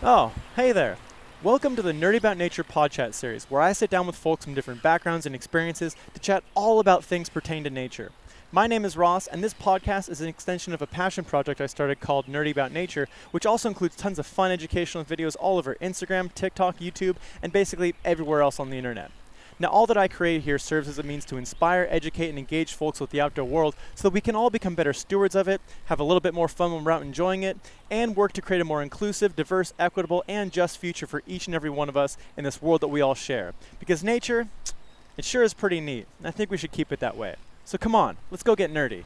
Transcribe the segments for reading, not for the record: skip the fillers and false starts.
Oh, hey there. Welcome to the Nerdy About Nature Podchat series, where I sit down with folks from different backgrounds and experiences to chat all about things pertaining to nature. My name is Ross, and this podcast is an extension of a passion project I started called Nerdy About Nature, which also includes tons of fun educational videos all over Instagram, TikTok, YouTube, and basically everywhere else on the internet. Now, all that I create here serves as a means to inspire, educate, and engage folks with the outdoor world so that we can all become better stewards of it, have a little bit more fun when we're out enjoying it, and work to create a more inclusive, diverse, equitable, and just future for each and every one of us in this world that we all share. Because nature, it sure is pretty neat, and I think we should keep it that way. So come on, let's go get nerdy.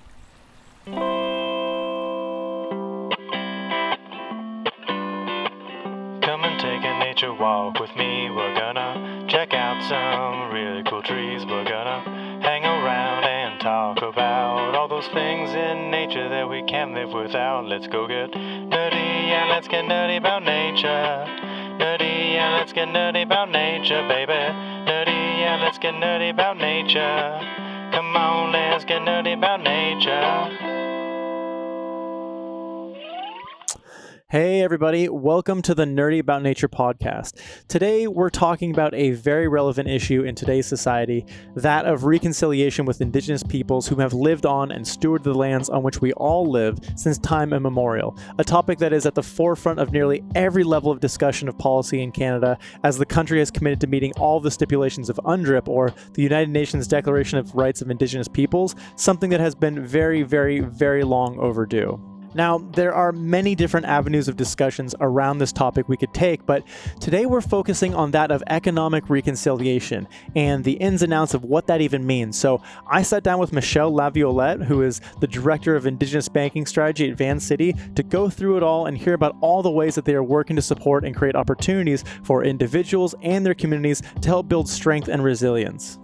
Come and take a nature walk with me. We're gonna check out some really cool trees. We're gonna hang around and talk about all those things in nature that we can't live without. Let's go get nerdy, yeah, let's get nerdy about nature. Nerdy, yeah, let's get nerdy about nature, baby. Nerdy, yeah, let's get nerdy about nature. Come on, let's get nerdy about nature. Hey everybody, welcome to the Nerdy About Nature podcast. Today we're talking about a very relevant issue in today's society, that of reconciliation with Indigenous peoples who have lived on and stewarded the lands on which we all live since time immemorial, a topic that is at the forefront of nearly every level of discussion of policy in Canada, as the country has committed to meeting all the stipulations of UNDRIP, or the United Nations Declaration of Rights of Indigenous Peoples, something that has been very, very, very long overdue. Now, there are many different avenues of discussions around this topic we could take, but today we're focusing on that of economic reconciliation and the ins and outs of what that even means. So I sat down with Michelle Laviolette, who is the Director of Indigenous Banking Strategy at Vancity, to go through it all and hear about all the ways that they are working to support and create opportunities for individuals and their communities to help build strength and resilience.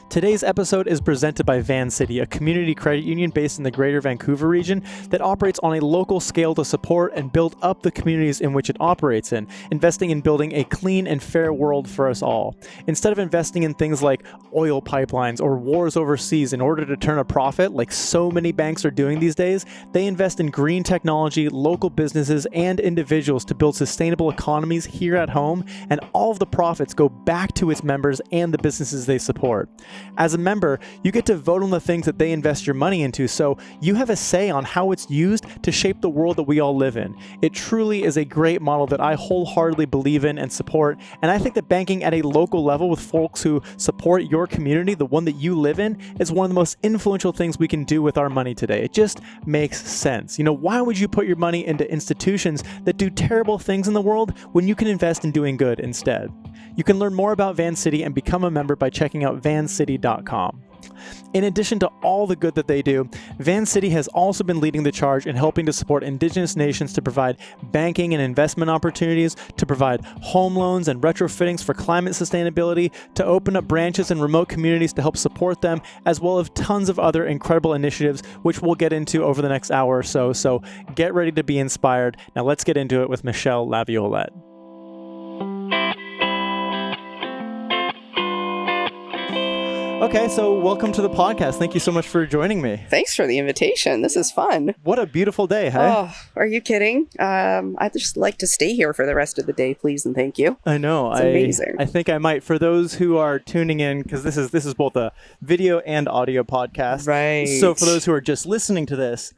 Today's episode is presented by Vancity, a community credit union based in the Greater Vancouver region that operates on a local scale to support and build up the communities in which it operates in, investing in building a clean and fair world for us all. Instead of investing in things like oil pipelines or wars overseas in order to turn a profit, like so many banks are doing these days, they invest in green technology, local businesses, and individuals to build sustainable economies here at home, and all of the profits go back to its members and the businesses they support. As a member, you get to vote on the things that they invest your money into, so you have a say on how it's used to shape the world that we all live in. It truly is a great model that I wholeheartedly believe in and support, and I think that banking at a local level with folks who support your community, the one that you live in, is one of the most influential things we can do with our money today. It just makes sense. You know, why would you put your money into institutions that do terrible things in the world when you can invest in doing good instead? You can learn more about Vancity and become a member by checking out vancity.com. In addition to all the good that they do, Vancity has also been leading the charge in helping to support Indigenous nations to provide banking and investment opportunities, to provide home loans and retrofittings for climate sustainability, to open up branches in remote communities to help support them, as well as tons of other incredible initiatives, which we'll get into over the next hour or so. So get ready to be inspired. Now let's get into it with Michelle Laviolette. Okay, so welcome to the podcast. Thank you so much for joining me. Thanks for the invitation. This is fun. What a beautiful day, hey? Oh, are you kidding? I'd just like to stay here for the rest of the day, please and thank you. I know. It's amazing. I think I might, for those who are tuning in, because this is both a video and audio podcast. Right. So for those who are just listening to this,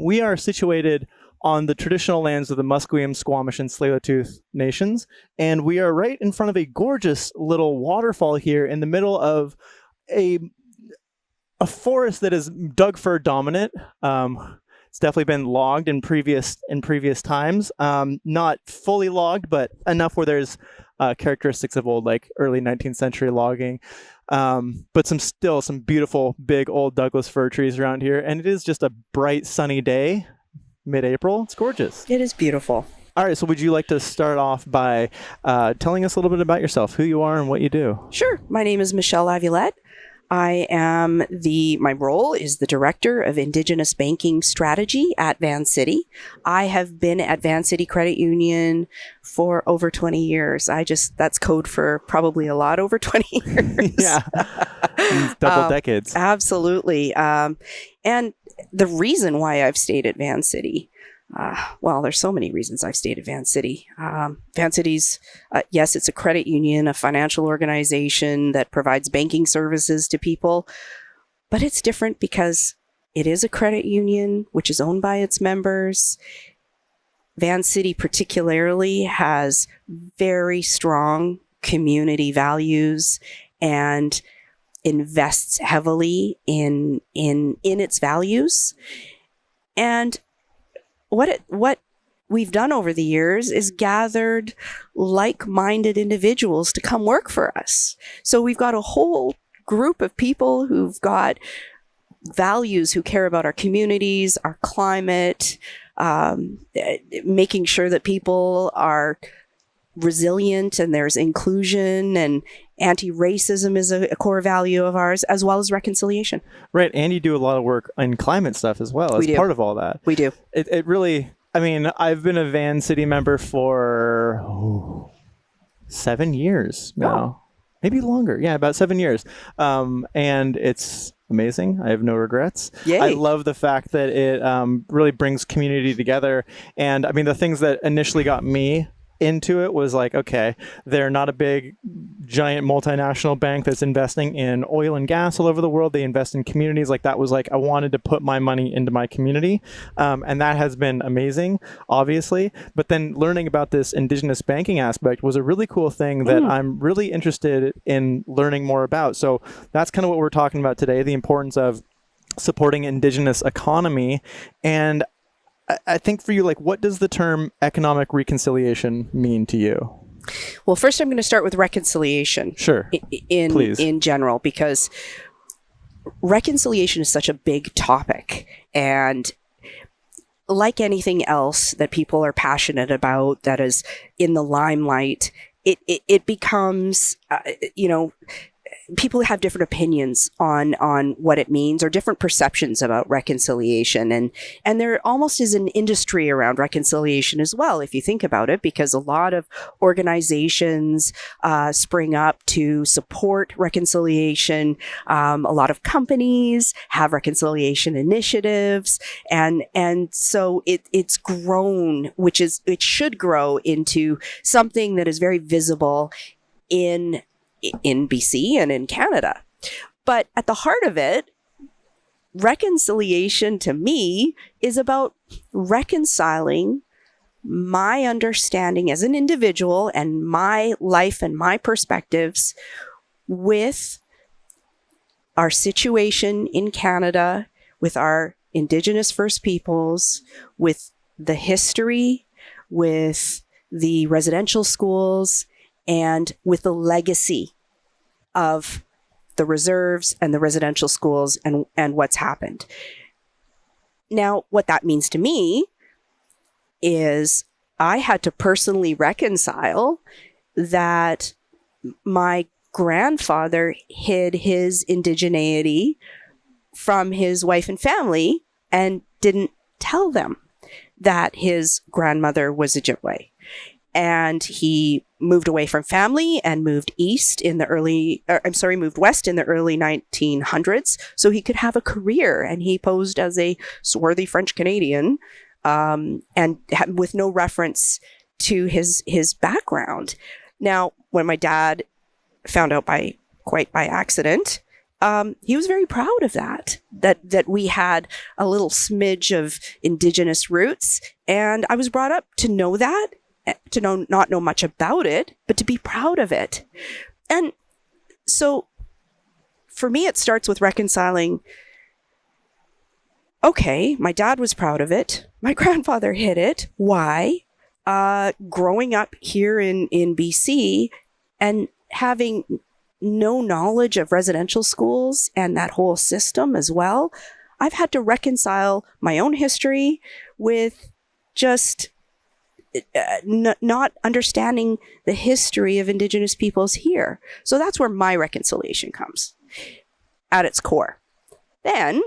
we are situated on the traditional lands of the Musqueam, Squamish, and Tsleil-Waututh nations, and we are right in front of a gorgeous little waterfall here in the middle of a forest that is Doug fir dominant. It's definitely been logged in previous times. Not fully logged, but enough where there's characteristics of old, like early 19th century logging. But some beautiful big old Douglas fir trees around here, and it is just a bright sunny day, mid-April. It's gorgeous. It is beautiful. All right, so would you like to start off by telling us a little bit about yourself, who you are and what you do? Sure. My name is Michelle Laviolette. My role is the Director of Indigenous Banking Strategy at Vancity. I have been at Vancity Credit Union for over 20 years. That's code for probably a lot over 20 years. Yeah. Double decades. Absolutely. And the reason why I've stayed at Vancity, Well, there's so many reasons I've stayed at Vancity. Vancity's, yes, it's a credit union, a financial organization that provides banking services to people, but it's different because it is a credit union, which is owned by its members. Vancity particularly has very strong community values and invests heavily in its values. And what we've done over the years is gathered like-minded individuals to come work for us. So we've got a whole group of people who've got values, who care about our communities, our climate, making sure that people are resilient and there's inclusion, and anti-racism is a core value of ours, as well as reconciliation. Right. And you do a lot of work in climate stuff as well as part of all that. We do. It really, I mean, I've been a Vancity member for 7 years now. Maybe longer. Yeah, about 7 years. And it's amazing. I have no regrets. Yay. I love the fact that it really brings community together. And I mean, the things that initially got me into it was like, okay, they're not a big giant multinational bank that's investing in oil and gas all over the world. They invest in communities. Like, that was like, I wanted to put my money into my community. And that has been amazing, obviously. But then learning about this Indigenous banking aspect was a really cool thing that I'm really interested in learning more about. So that's kind of what we're talking about today, the importance of supporting Indigenous economy. And I think for you, like, what does the term economic reconciliation mean to you? Well, first I'm going to start with reconciliation. Sure. Please. In general, because reconciliation is such a big topic. And like anything else that people are passionate about that is in the limelight, it becomes, people have different opinions on what it means, or different perceptions about reconciliation. And there almost is an industry around reconciliation as well, if you think about it, because a lot of organizations spring up to support reconciliation. A lot of companies have reconciliation initiatives. And so it's grown, it should grow into something that is very visible in BC and in Canada. But at the heart of it, reconciliation to me is about reconciling my understanding as an individual and my life and my perspectives with our situation in Canada, with our Indigenous First Peoples, with the history, with the residential schools, and with the legacy of the reserves and the residential schools and what's happened. Now, what that means to me is I had to personally reconcile that my grandfather hid his indigeneity from his wife and family and didn't tell them that his grandmother was Ojibwe. And he moved away from family and moved west in the early 1900s, so he could have a career. And he posed as a swarthy French Canadian, and with no reference to his background. Now, when my dad found out quite by accident, he was very proud of that we had a little smidge of Indigenous roots, and I was brought up to know that. To not know much about it, but to be proud of it. And so for me, it starts with reconciling, okay, my dad was proud of it. My grandfather hid it. Why? Growing up here in BC and having no knowledge of residential schools and that whole system as well, I've had to reconcile my own history with just not understanding the history of Indigenous peoples here. So that's where my reconciliation comes at its core. Then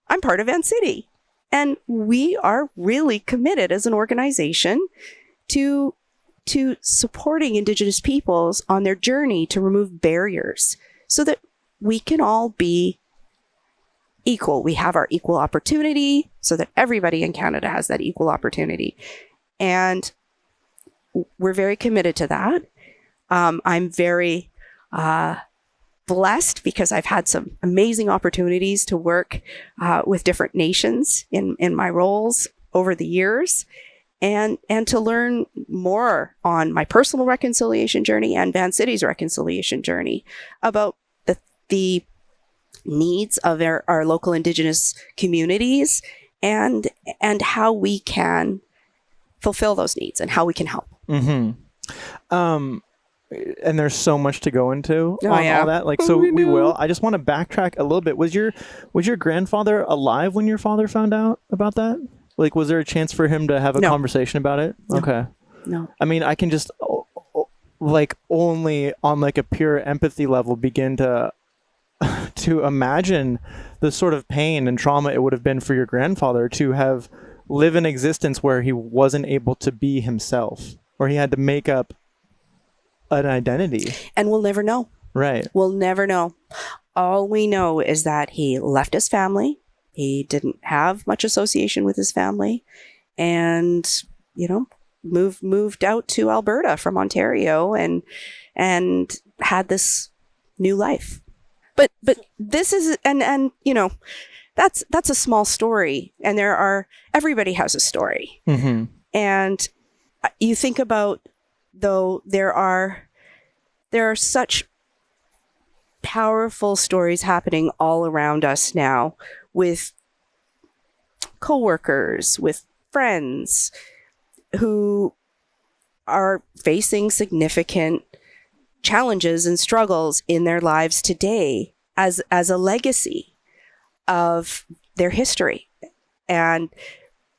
I'm part of Vancity, and we are really committed as an organization to supporting Indigenous peoples on their journey to remove barriers so that we can all be equal. We have our equal opportunity so that everybody in Canada has that equal opportunity. And we're very committed to that. I'm very blessed because I've had some amazing opportunities to work with different nations in my roles over the years, and to learn more on my personal reconciliation journey and Vancity's reconciliation journey about the needs of our local Indigenous communities and how we can fulfill those needs and how we can help. Mm-hmm. And there's so much to go into on all that. Like, so we will. I just want to backtrack a little bit. Was your grandfather alive when your father found out about that? Like, was there a chance for him to have a conversation about it? No. Okay. No. I mean, I can just like only on like a pure empathy level begin to imagine the sort of pain and trauma it would have been for your grandfather to have lived an existence where he wasn't able to be himself, or he had to make up an identity. And we'll never know. Right. We'll never know. All we know is that he left his family. He didn't have much association with his family, and, you know, moved out to Alberta from Ontario and had this new life. But this is, and you know, that's a small story, and everybody has a story. Mm-hmm. And you think about, though, there are such powerful stories happening all around us now, with coworkers, with friends who are facing significant challenges and struggles in their lives today as a legacy of their history. And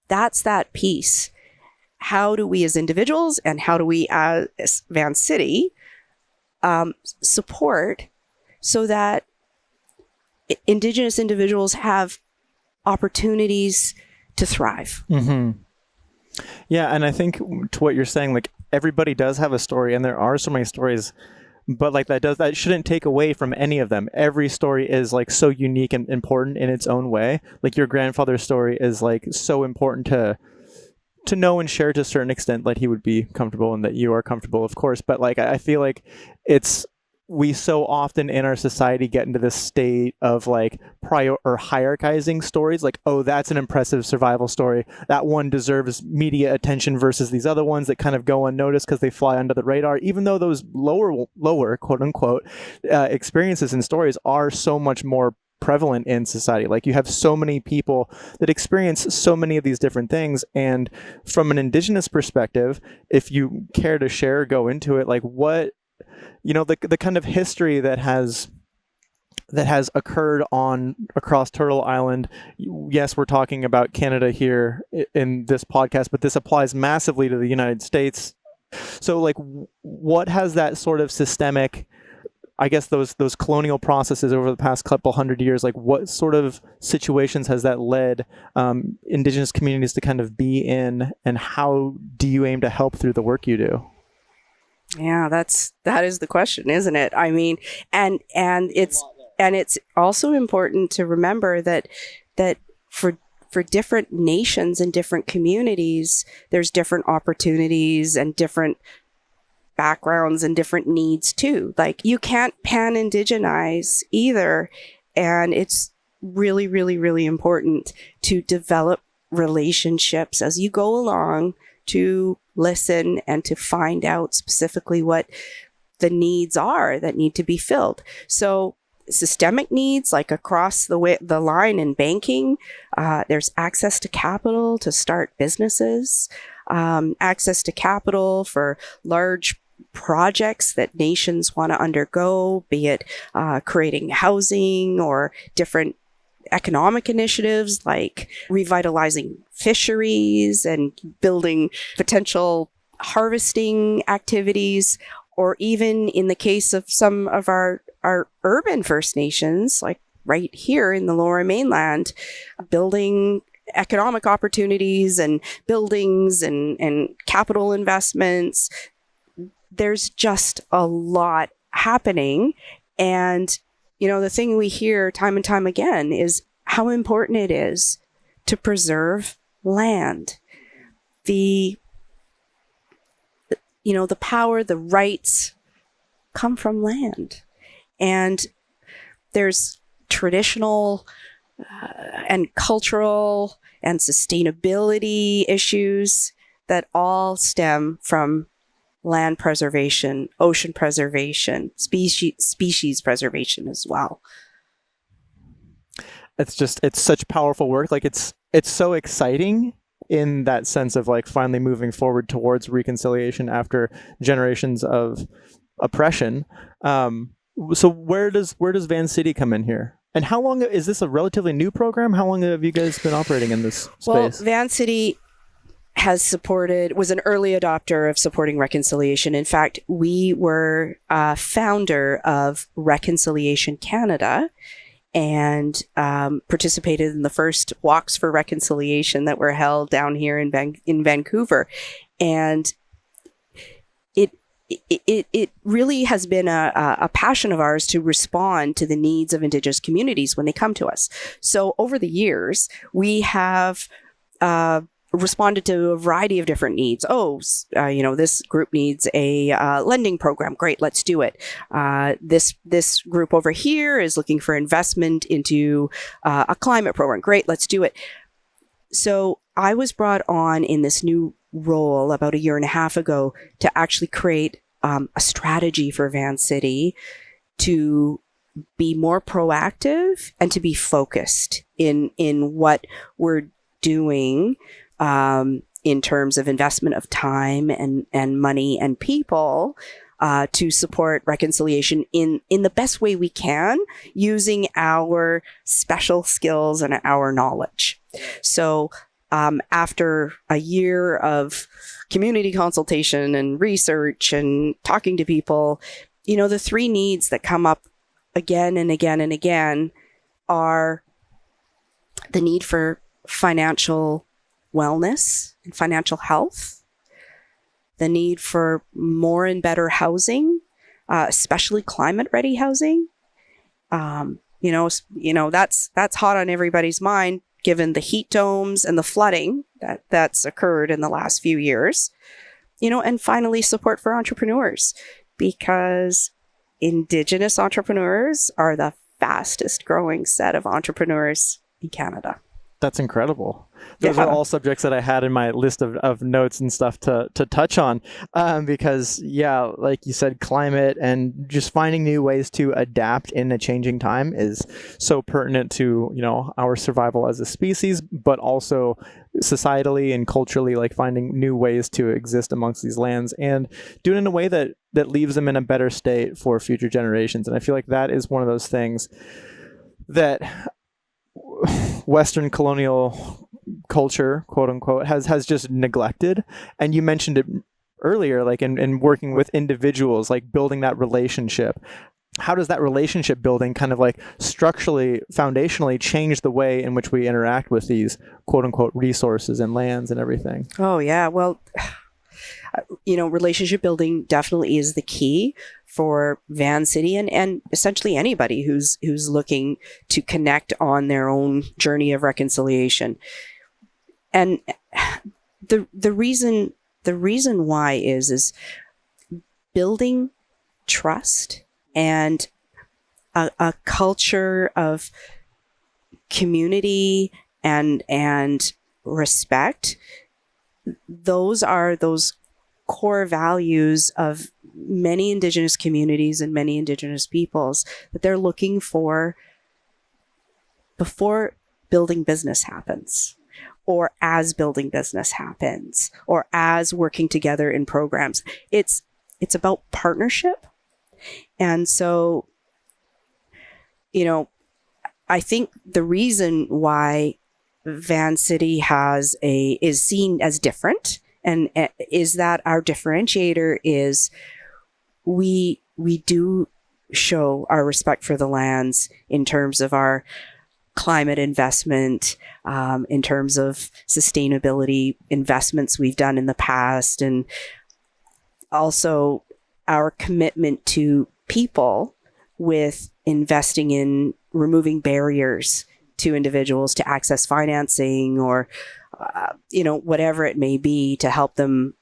that's that piece. How do we as individuals, and how do we as Vancity support so that Indigenous individuals have opportunities to thrive? Mm-hmm. Yeah, and I think to what you're saying, like, everybody does have a story, and there are so many stories, but like that shouldn't take away from any of them. Every story is like so unique and important in its own way. Like, your grandfather's story is like so important to know and share to a certain extent, that he would be comfortable and that you are comfortable, of course. But like, I feel like we so often in our society get into this state of like hierarchizing stories. Like, oh, that's an impressive survival story. That one deserves media attention versus these other ones that kind of go unnoticed because they fly under the radar, even though those lower quote unquote experiences and stories are so much more prevalent in society. Like, you have so many people that experience so many of these different things. And from an Indigenous perspective, if you care to share, go into it, like what, you know, the kind of history that has occurred across Turtle Island. Yes, we're talking about Canada here in this podcast, but this applies massively to the United States. So like, what has that sort of systemic, I guess those colonial processes over the past couple hundred years, like what sort of situations has that led Indigenous communities to kind of be in, and how do you aim to help through the work you do? Yeah, that is the question, isn't it? I mean, and it's also important to remember that for different nations and different communities, there's different opportunities and different backgrounds and different needs too. Like, you can't pan-indigenize either, and it's really, really, really important to develop relationships as you go along, to listen and to find out specifically what the needs are that need to be filled. So systemic needs, like across the line in banking, there's access to capital to start businesses, access to capital for large projects that nations want to undergo, be it creating housing or different economic initiatives like revitalizing fisheries and building potential harvesting activities, or even in the case of some of our urban First Nations, like right here in the Lower Mainland, building economic opportunities and buildings and capital investments. There's just a lot happening. And, you know, the thing we hear time and time again is how important it is to preserve land. The power, the rights come from land. And there's traditional and cultural and sustainability issues that all stem from land preservation, ocean preservation, species preservation as well. It's such powerful work. Like it's so exciting in that sense of like finally moving forward towards reconciliation after generations of oppression. So where does Vancity come in here? And how long is this a relatively new program? How long have you guys been operating in this space? Well, Vancity was an early adopter of supporting reconciliation. In fact, we were a founder of Reconciliation Canada and participated in the first walks for reconciliation that were held down here in Vancouver. And it really has been a passion of ours to respond to the needs of Indigenous communities when they come to us. So over the years, we have responded to a variety of different needs. This group needs a lending program. Great, let's do it. This group over here is looking for investment into a climate program. Great, let's do it. So I was brought on in this new role about a year and a half ago to actually create a strategy for Vancity to be more proactive and to be focused in what we're doing in terms of investment of time and money and people to support reconciliation in the best way we can using our special skills and our knowledge. So after a year of community consultation and research and talking to people, the three needs that come up again and again and again are the need for financial wellness and financial health, the need for more and better housing, especially climate-ready housing. That's hot on everybody's mind, given the heat domes and the flooding that's occurred in the last few years. And finally, support for entrepreneurs, because Indigenous entrepreneurs are the fastest growing set of entrepreneurs in Canada. That's incredible. Those are all subjects that I had in my list of notes and stuff to touch on because, like you said, climate and just finding new ways to adapt in a changing time is so pertinent to, our survival as a species, but also societally and culturally, like finding new ways to exist amongst these lands and do it in a way that leaves them in a better state for future generations. And I feel like that is one of those things that Western colonial culture, quote unquote, has just neglected. And you mentioned it earlier, like in working with individuals, like building that relationship. How does that relationship building kind of like structurally, foundationally change the way in which we interact with these quote unquote resources and lands and everything? Oh, yeah. Well, relationship building definitely is the key for Vancity and essentially anybody who's looking to connect on their own journey of reconciliation. And the reason why is building trust and a culture of community and respect. Those are those core values of many Indigenous communities and many Indigenous peoples that they're looking for before building business happens, or as building business happens, or as working together in programs. It's about partnership. And so, I think the reason why Vancity is seen as different and is that our differentiator is we do show our respect for the lands in terms of our climate investment, in terms of sustainability investments we've done in the past, and also our commitment to people with investing in removing barriers to individuals to access financing or, whatever it may be to help them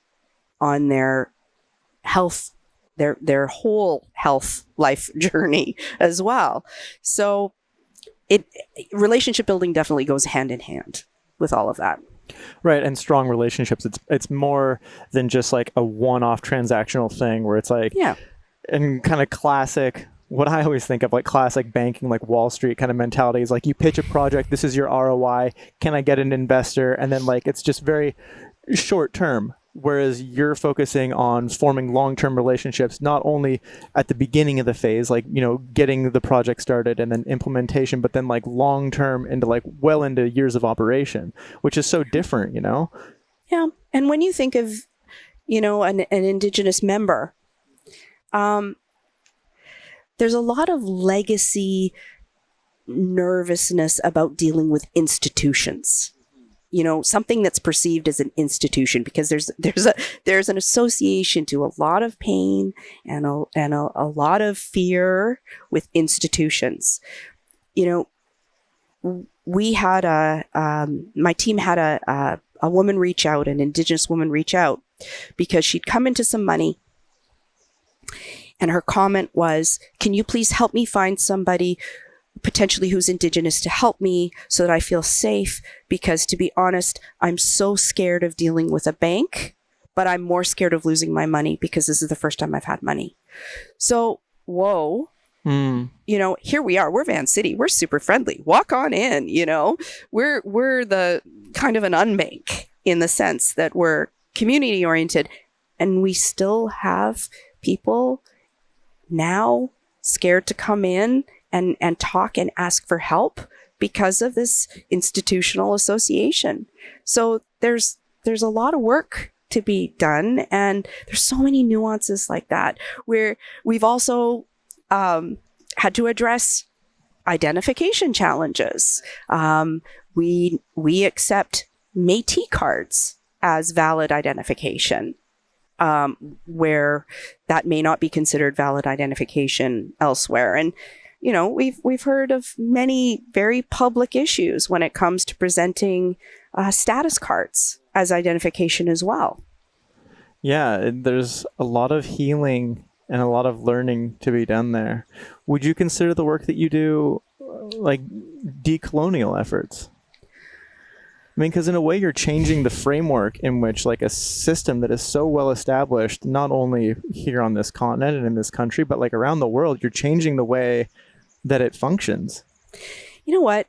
on their health, their whole health life journey as well. So relationship building definitely goes hand in hand with all of that. Right. And strong relationships. It's more than just like a one-off transactional thing where it's like, and kind of classic, what I always think of like classic banking, like Wall Street kind of mentality is like you pitch a project, this is your ROI. Can I get an investor? And then like, it's just very short term. Whereas you're focusing on forming long-term relationships, not only at the beginning of the phase, like, getting the project started and then implementation, but then like long-term into like well into years of operation, which is so different, Yeah. And when you think of, an Indigenous member, there's a lot of legacy nervousness about dealing with institutions. Something that's perceived as an institution, because there's an association to a lot of pain and a lot of fear with institutions. We had my team had a woman reach out, an Indigenous woman reach out, because she'd come into some money. And her comment was, can you please help me find somebody potentially who's Indigenous to help me so that I feel safe? Because to be honest, I'm so scared of dealing with a bank, but I'm more scared of losing my money because this is the first time I've had money. So, whoa. Here we are. We're Vancity. We're super friendly. Walk on in. We're the kind of an unbank in the sense that we're community oriented, and we still have people now scared to come in and talk and ask for help because of this institutional association. So there's a lot of work to be done, and there's so many nuances like that where we've also had to address identification challenges. We accept Métis cards as valid identification, where that may not be considered valid identification elsewhere. And we've heard of many very public issues when it comes to presenting status cards as identification as well. Yeah, there's a lot of healing and a lot of learning to be done there. Would you consider the work that you do like decolonial efforts? I mean, because in a way you're changing the framework in which like a system that is so well established, not only here on this continent and in this country, but like around the world, you're changing the way that it functions. You know what?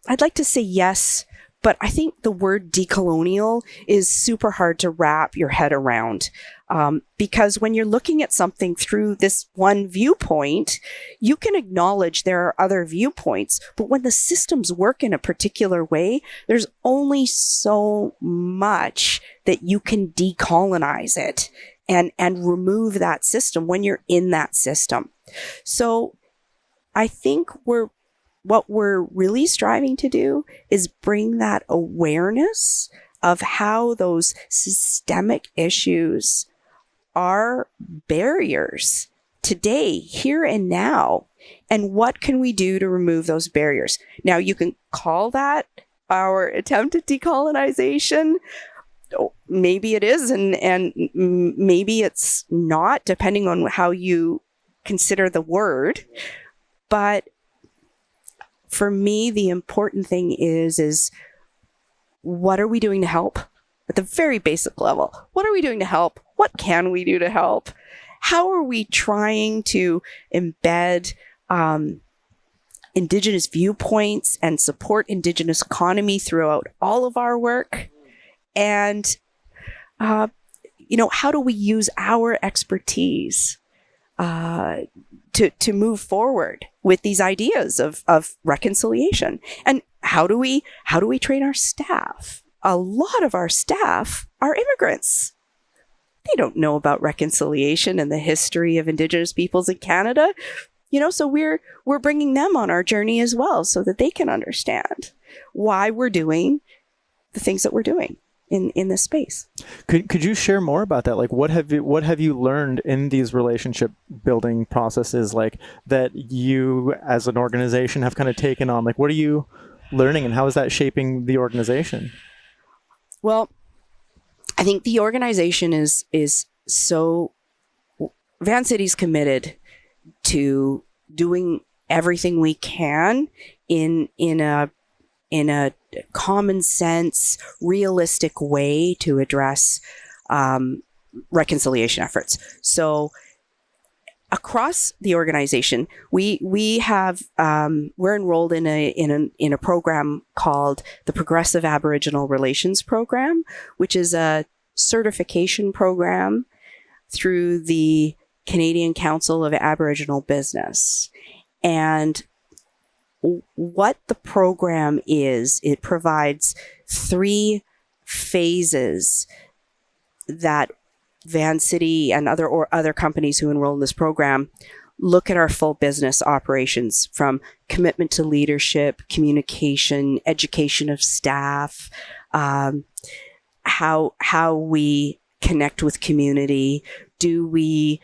I'd like to say yes, but I think the word decolonial is super hard to wrap your head around. Because when you're looking at something through this one viewpoint, you can acknowledge there are other viewpoints, but when the systems work in a particular way, there's only so much that you can decolonize it and remove that system when you're in that system. So I think what we're really striving to do is bring that awareness of how those systemic issues are barriers today, here and now, and what can we do to remove those barriers? Now, you can call that our attempt at decolonization. Maybe it is, and maybe it's not, depending on how you consider the word. But for me, the important thing is what are we doing to help? At the very basic level, what are we doing to help? What can we do to help? How are we trying to embed Indigenous viewpoints and support Indigenous economy throughout all of our work? And, how do we use our expertise to move forward with these ideas of reconciliation? And how do we train our staff? A lot of our staff are immigrants. They don't know about reconciliation and the history of Indigenous peoples in Canada. So we're bringing them on our journey as well so that they can understand why we're doing the things that we're doing. in this space. Could you share more about that? Like, what have you learned in these relationship building processes, like that you as an organization have kind of taken on? Like, what are you learning, and how is that shaping the organization? Well, I think the organization is so Vancity's committed to doing everything we can in a common sense, realistic way to address reconciliation efforts. So across the organization, we have we're enrolled in a program called the Progressive Aboriginal Relations Program, which is a certification program through the Canadian Council of Aboriginal Business. And what the program is, it provides 3 phases that Vancity and other companies who enroll in this program look at our full business operations, from commitment to leadership, communication, education of staff, how we connect with community. Do we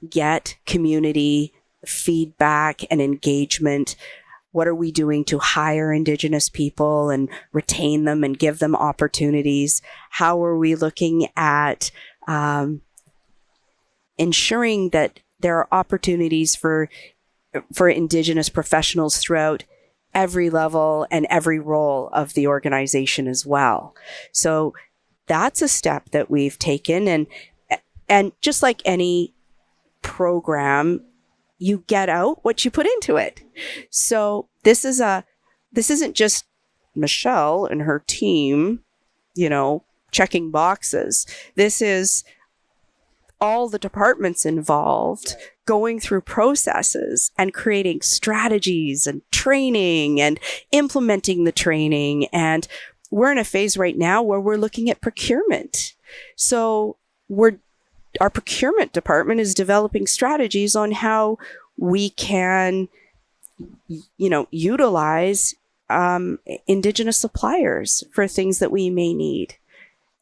get community feedback and engagement? What are we doing to hire Indigenous people and retain them and give them opportunities? How are we looking at ensuring that there are opportunities for Indigenous professionals throughout every level and every role of the organization as well? So that's a step that we've taken, and just like any program, you get out what you put into it. So this isn't just Michelle and her team, checking boxes. This is all the departments involved going through processes and creating strategies and training and implementing the training. And we're in a phase right now where we're looking at procurement. So our procurement department is developing strategies on how we can, utilize Indigenous suppliers for things that we may need.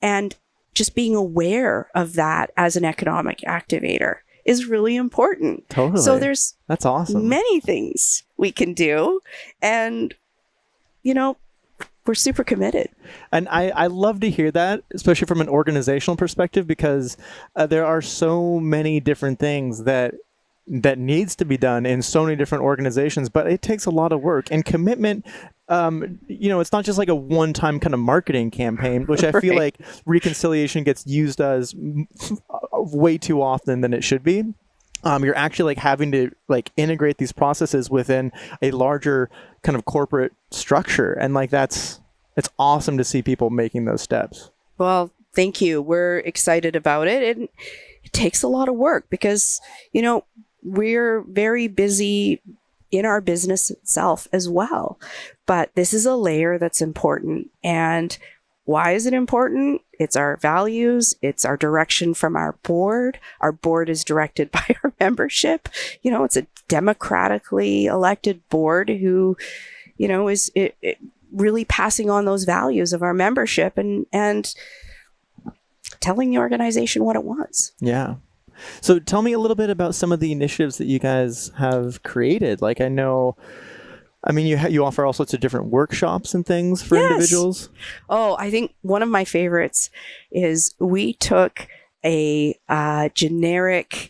And just being aware of that as an economic activator is really important. Totally. So that's awesome. Many things we can do. And, we're super committed. And I love to hear that, especially from an organizational perspective, because there are so many different things that needs to be done in so many different organizations, but it takes a lot of work and commitment. It's not just like a one-time kind of marketing campaign, which I feel like reconciliation gets used as way too often than it should be. You're actually having to integrate these processes within a larger kind of corporate structure. And it's awesome to see people making those steps. Well, thank you. We're excited about it. And it takes a lot of work because, we're very busy in our business itself as well. But this is a layer that's important. And why is it important? It's our values. It's our direction from our board. Our board is directed by our membership. It's a democratically elected board who, is really passing on those values of our membership and telling the organization what it wants. Yeah. So tell me a little bit about some of the initiatives that you guys have created. You offer all sorts of different workshops and things for individuals. Oh, I think one of my favorites is we took a generic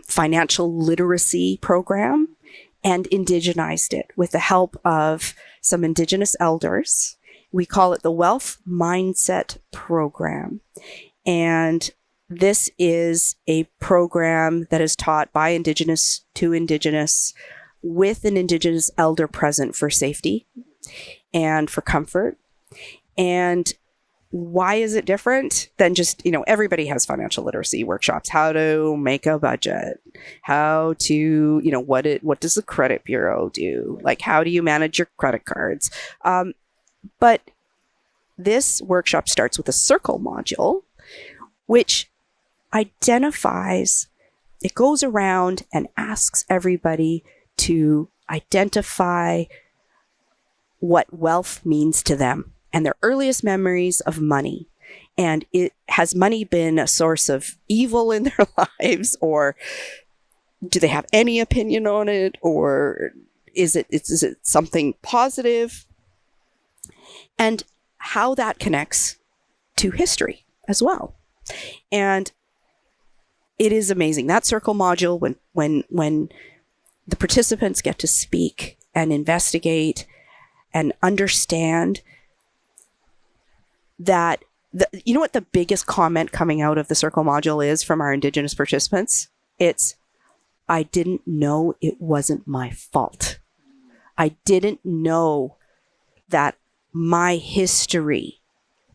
financial literacy program and indigenized it with the help of some Indigenous elders. We call it the Wealth Mindset Program. And this is a program that is taught by Indigenous to Indigenous, with an Indigenous elder present for safety and for comfort. And why is it different than just, everybody has financial literacy workshops, how to make a budget, how to, what does the credit bureau do? How do you manage your credit cards? But this workshop starts with a circle module, which it goes around and asks everybody to identify what wealth means to them. and their earliest memories of money. And has money been a source of evil in their lives, or do they have any opinion on it, or is it something positive? And how that connects to history as well. And it is amazing. That circle module, when the participants get to speak and investigate and understand that, you know what the biggest comment coming out of the circle module is from our Indigenous participants? It's, I didn't know it wasn't my fault. I didn't know that my history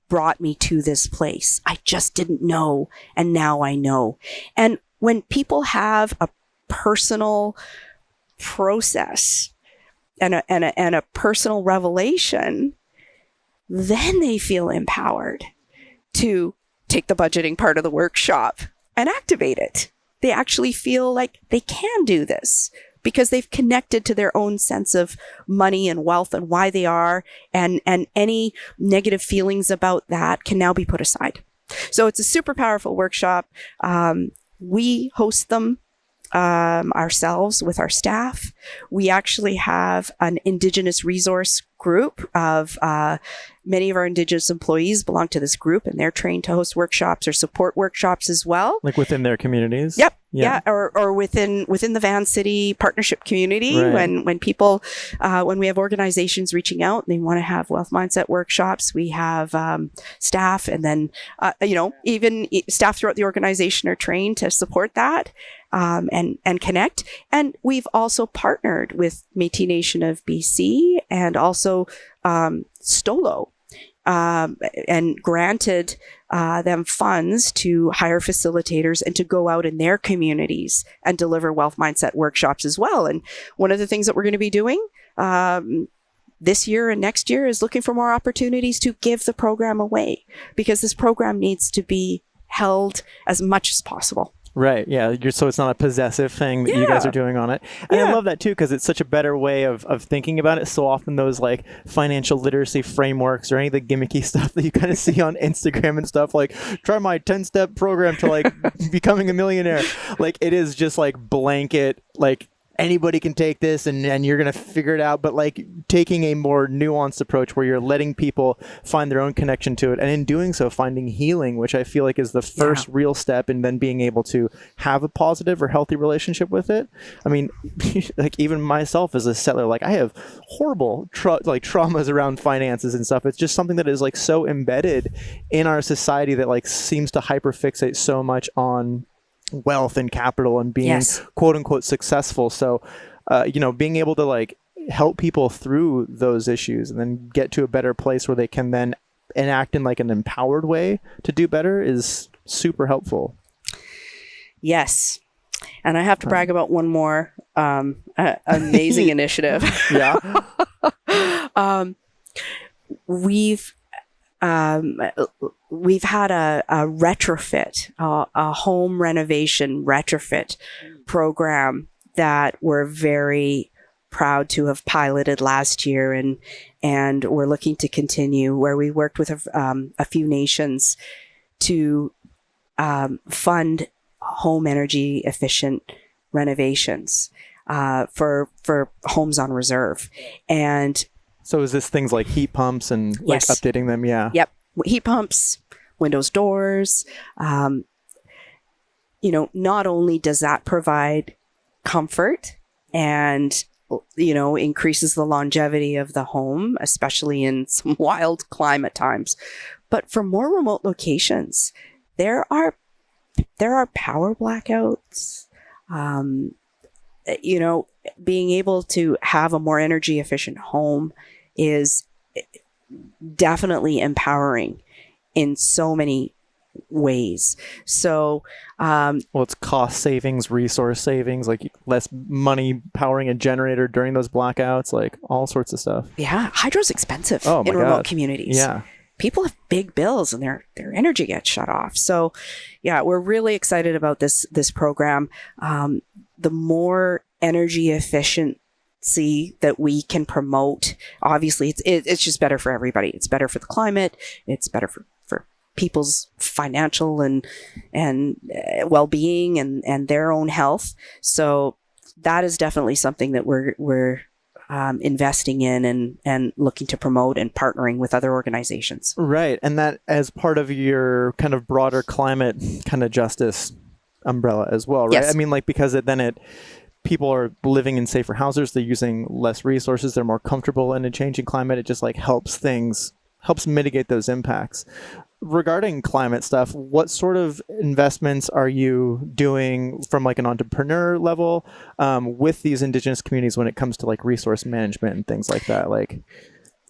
brought me to this place. I just didn't know, and now I know. And when people have a personal process and a personal revelation, then they feel empowered to take the budgeting part of the workshop and activate it. They actually feel like they can do this because they've connected to their own sense of money and wealth and why they are, and any negative feelings about that can now be put aside. So it's a super powerful workshop. We host them ourselves with our staff. We actually have an Indigenous resource group of many of our Indigenous employees belong to this group, and they're trained to host workshops or support workshops as well. Like within their communities? Yep. Yeah. Or within the Vancity partnership community, right. When people, when we have organizations reaching out and they want to have wealth mindset workshops, we have staff, and then, even staff throughout the organization are trained to support that and connect. And we've also partnered with Métis Nation of BC and also Stolo, and granted them funds to hire facilitators and to go out in their communities and deliver wealth mindset workshops as well. And one of the things that we're going to be doing this year and next year is looking for more opportunities to give the program away, because this program needs to be held as much as possible. Right. Yeah. So it's not a possessive thing that you guys are doing on it. And I love that too, because it's such a better way of thinking about it. So often those like financial literacy frameworks or any of the gimmicky stuff that you kind of see on Instagram and stuff, like try my 10-step program to like becoming a millionaire. Like it is just like blanket, like anybody can take this and you're going to figure it out. But like taking a more nuanced approach where you're letting people find their own connection to it. And in doing so, finding healing, which I feel like is the first real step in then being able to have a positive or healthy relationship with it. I mean, like even myself as a settler, like I have horrible traumas around finances and stuff. It's just something that is like so embedded in our society that like seems to hyperfixate so much on wealth and capital and being quote unquote successful. So, being able to like help people through those issues and then get to a better place where they can then enact in like an empowered way to do better is super helpful. Yes. And I have to brag about one more amazing initiative. Yeah. We've had a retrofit, a home renovation retrofit program that we're very proud to have piloted last year, and we're looking to continue, where we worked with a few nations to fund home energy efficient renovations for homes on reserve. And so is this things like heat pumps and like updating them? Yeah. Yep. Heat pumps, windows, doors. Not only does that provide comfort and, increases the longevity of the home, especially in some wild climate times, but for more remote locations, there are power blackouts. Being able to have a more energy efficient home is definitely empowering in so many ways. So, it's cost savings, resource savings, like less money powering a generator during those blackouts, like all sorts of stuff. Yeah. Hydro's expensive in remote communities. Yeah. People have big bills and their energy gets shut off. So yeah, we're really excited about this program. The more energy efficient see that we can promote. Obviously, it's just better for everybody. It's better for the climate. It's better for people's financial and well-being and their own health. So that is definitely something that we're investing in and looking to promote and partnering with other organizations. Right. And that as part of your kind of broader climate kind of justice umbrella as well, right? Yes. I mean, like, because people are living in safer houses, they're using less resources, they're more comfortable in a changing climate. It just like helps mitigate those impacts. Regarding climate stuff, what sort of investments are you doing from like an entrepreneur level with these Indigenous communities when it comes to like resource management and things like that? Like,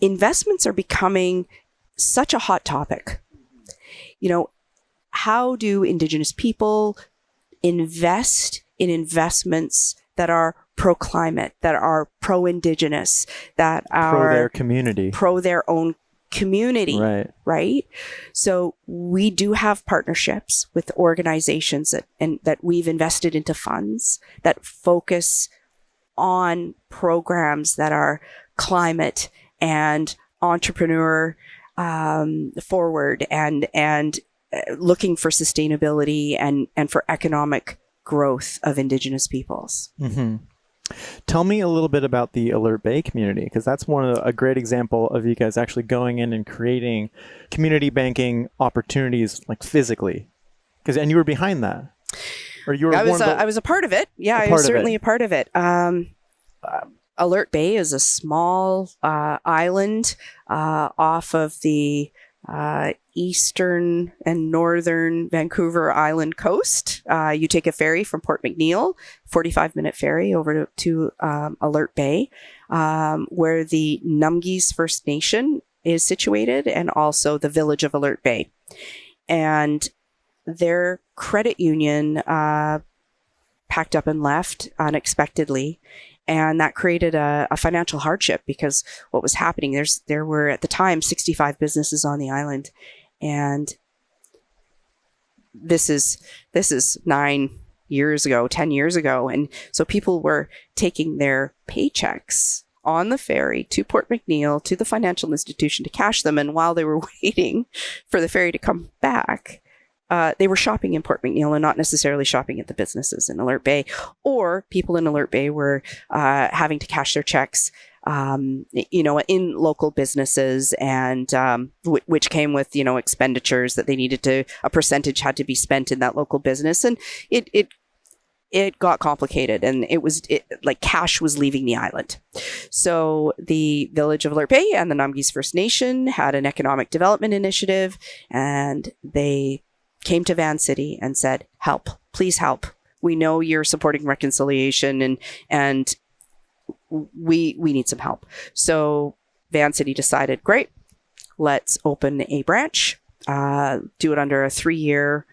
investments are becoming such a hot topic. You know, how do Indigenous people invest in investments that are pro-climate, that are pro-Indigenous, that are pro their community, pro their own community, right? So we do have partnerships with organizations that we've invested into funds that focus on programs that are climate and entrepreneur forward and looking for sustainability and for economic growth of Indigenous peoples. Mm-hmm. Tell me a little bit about the Alert Bay community, because that's a great example of you guys actually going in and creating community banking opportunities, like physically. And you were behind that, or you were. I was a part of it. Yeah, I was certainly a part of it. Alert Bay is a small island off of the eastern and northern Vancouver Island coast. You take a ferry from Port McNeill, 45-minute ferry over to Alert Bay, where the Numgis First Nation is situated, and also the village of Alert Bay. And their credit union packed up and left unexpectedly. And that created a financial hardship, because what was happening, there were at the time 65 businesses on the island. And this is 9 years ago, 10 years ago. And so people were taking their paychecks on the ferry to Port McNeill, to the financial institution, to cash them. And while they were waiting for the ferry to come back, they were shopping in Port McNeill and not necessarily shopping at the businesses in Alert Bay. Or people in Alert Bay were having to cash their checks, in local businesses, and which came with, expenditures that they needed to, a percentage had to be spent in that local business. And it got complicated, and like cash was leaving the island. So the village of Alert Bay and the Numgis First Nation had an economic development initiative, and they came to Vancity and said, help, please help. We know you're supporting reconciliation and we need some help. So Vancity decided, great, let's open a branch, do it under a 3-year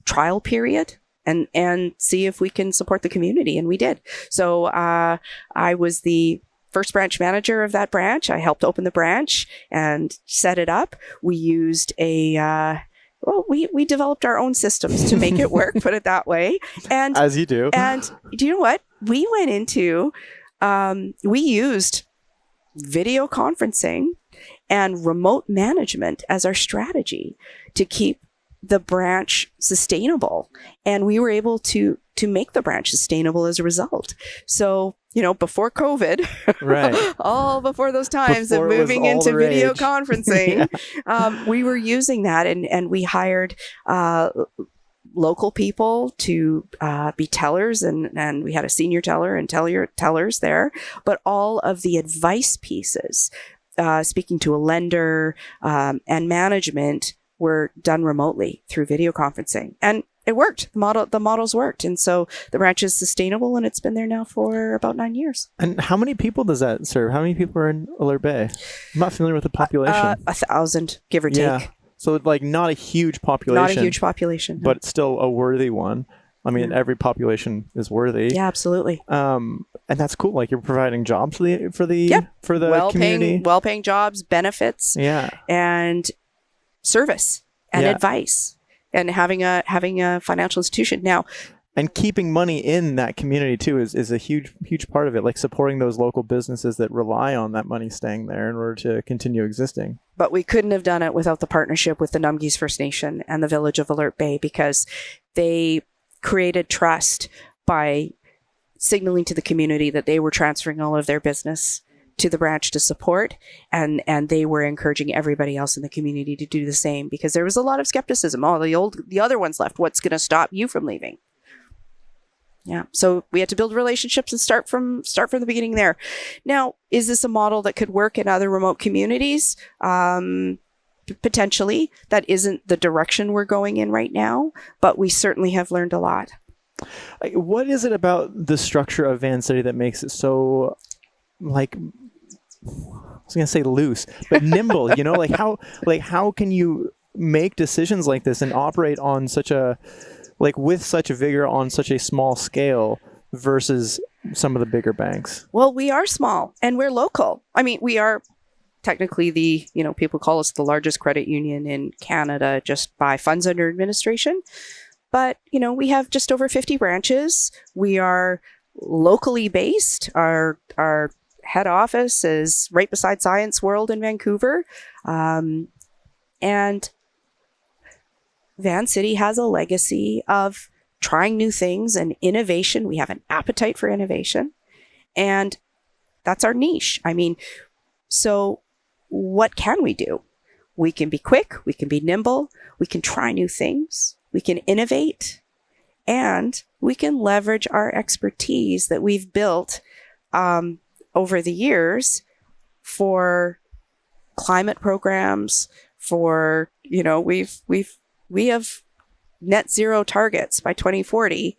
trial period and see if we can support the community. And we did. So I was the first branch manager of that branch. I helped open the branch and set it up. We used we developed our own systems to make it work, put it that way. And as you do. And do you know what? We went into, we used video conferencing and remote management as our strategy to keep the branch sustainable. And we were able to make the branch sustainable as a result. So, before COVID, right, all before those times of moving into video conferencing, we were using that, and we hired local people to be tellers, and we had a senior teller and tellers there. But all of the advice pieces, speaking to a lender and management, were done remotely through video conferencing, and it worked. The models worked, and so the branch is sustainable, and it's been there now for about 9 years. And how many people does that serve? How many people are in Alert Bay? I'm not familiar with the population. 1,000, give or take. So like not a huge population. Not a huge population, but still a worthy one. I mean, every population is worthy. Yeah, absolutely. And that's cool. Like you're providing jobs for the community. Well-paying jobs, benefits, and service and advice, and having a financial institution. Now, And keeping money in that community too is a huge part of it, like supporting those local businesses that rely on that money staying there in order to continue existing. But we couldn't have done it without the partnership with the Numgees First Nation and the Village of Alert Bay, because they created trust by signaling to the community that they were transferring all of their business to the branch to support, and they were encouraging everybody else in the community to do the same, because there was a lot of skepticism. Oh, the other ones left. What's going to stop you from leaving? Yeah. So we had to build relationships and start from the beginning there. Now, is this a model that could work in other remote communities? Potentially. That isn't the direction we're going in right now, but we certainly have learned a lot. What is it about the structure of Vancity that makes it so, like, I was going to say loose, but nimble, you know, how can you make decisions like this and operate on such a, like with such a vigor on such a small scale versus some of the bigger banks? Well, we are small and we're local. I mean, we are technically people call us the largest credit union in Canada just by funds under administration. But, we have just over 50 branches. We are locally based. Our head office is right beside Science World in Vancouver. And Vancity has a legacy of trying new things and innovation. We have an appetite for innovation, and that's our niche. I mean, so what can we do? We can be quick, we can be nimble, we can try new things, we can innovate, and we can leverage our expertise that we've built over the years for climate programs, for, we have net zero targets by 2040.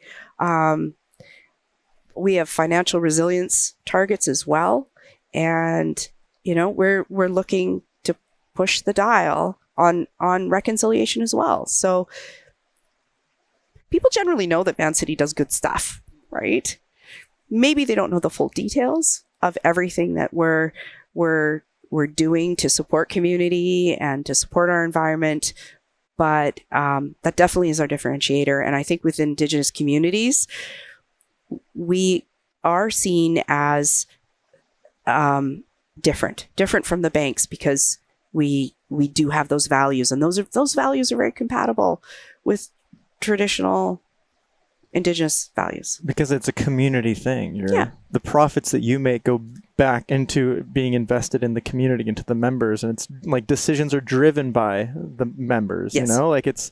We have financial resilience targets as well. And, we're looking to push the dial on reconciliation as well. So people generally know that Vancity does good stuff, right? Maybe they don't know the full details of everything that we're doing to support community and to support our environment. But that definitely is our differentiator. And I think with Indigenous communities, we are seen as different from the banks, because we do have those values, and those values are very compatible with traditional Indigenous values. Because it's a community thing. The profits that you make go back into being invested in the community, into the members, and it's like decisions are driven by the members. Yes. Like it's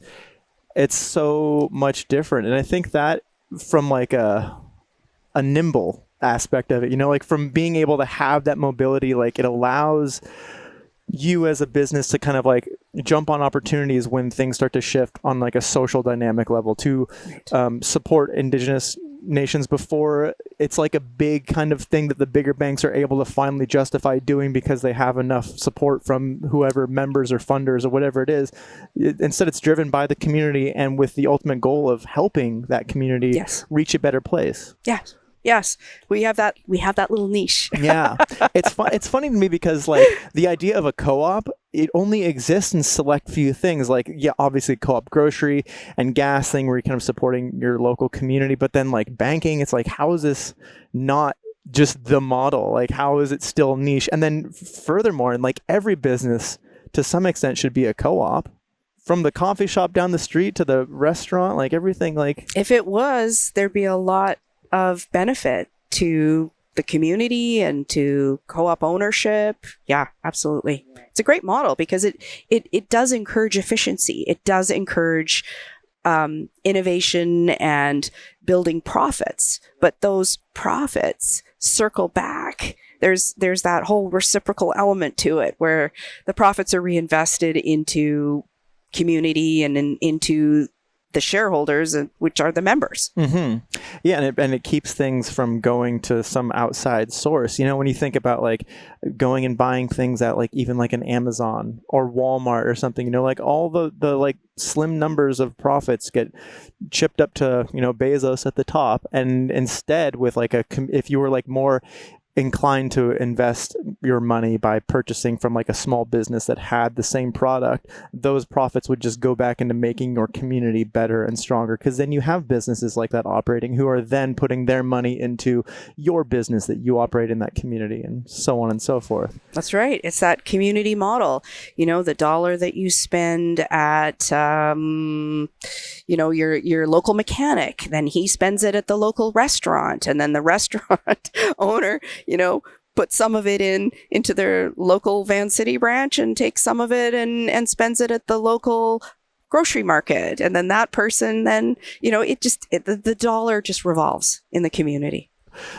so much different. And I think that from like a nimble aspect of it, like from being able to have that mobility, like it allows you as a business to kind of like jump on opportunities when things start to shift on like a social dynamic level to support Indigenous nations before it's like a big kind of thing that the bigger banks are able to finally justify doing because they have enough support from whoever, members or funders or whatever it is. Instead, it's driven by the community and with the ultimate goal of helping that community reach a better place. Yes, we have that little niche. Yeah. It's funny to me because like the idea of a co-op, it only exists in select few things. Like, obviously co-op grocery and gas thing where you're kind of supporting your local community. But then like banking, it's like, how is this not just the model? Like, how is it still niche? And then furthermore, and like every business to some extent should be a co-op. From the coffee shop down the street to the restaurant, like everything, like if it was, there'd be a lot of benefit to the community and to co-op ownership. Yeah, absolutely. It's a great model because it does encourage efficiency. It does encourage innovation and building profits, but those profits circle back. There's that whole reciprocal element to it where the profits are reinvested into community and into the shareholders, which are the members. Mm-hmm. Yeah, and it keeps things from going to some outside source. When you think about like going and buying things at like even like an Amazon or Walmart or something, like all the like slim numbers of profits get chipped up to Bezos at the top, and instead with like if you were like more inclined to invest your money by purchasing from like a small business that had the same product, those profits would just go back into making your community better and stronger, because then you have businesses like that operating who are then putting their money into your business that you operate in that community, and so on and so forth. That's right. It's that community model. The dollar that you spend at your local mechanic, then he spends it at the local restaurant, and then the restaurant owner put some of it into their local Vancity branch and takes some of it and spends it at the local grocery market. And then that person the dollar just revolves in the community.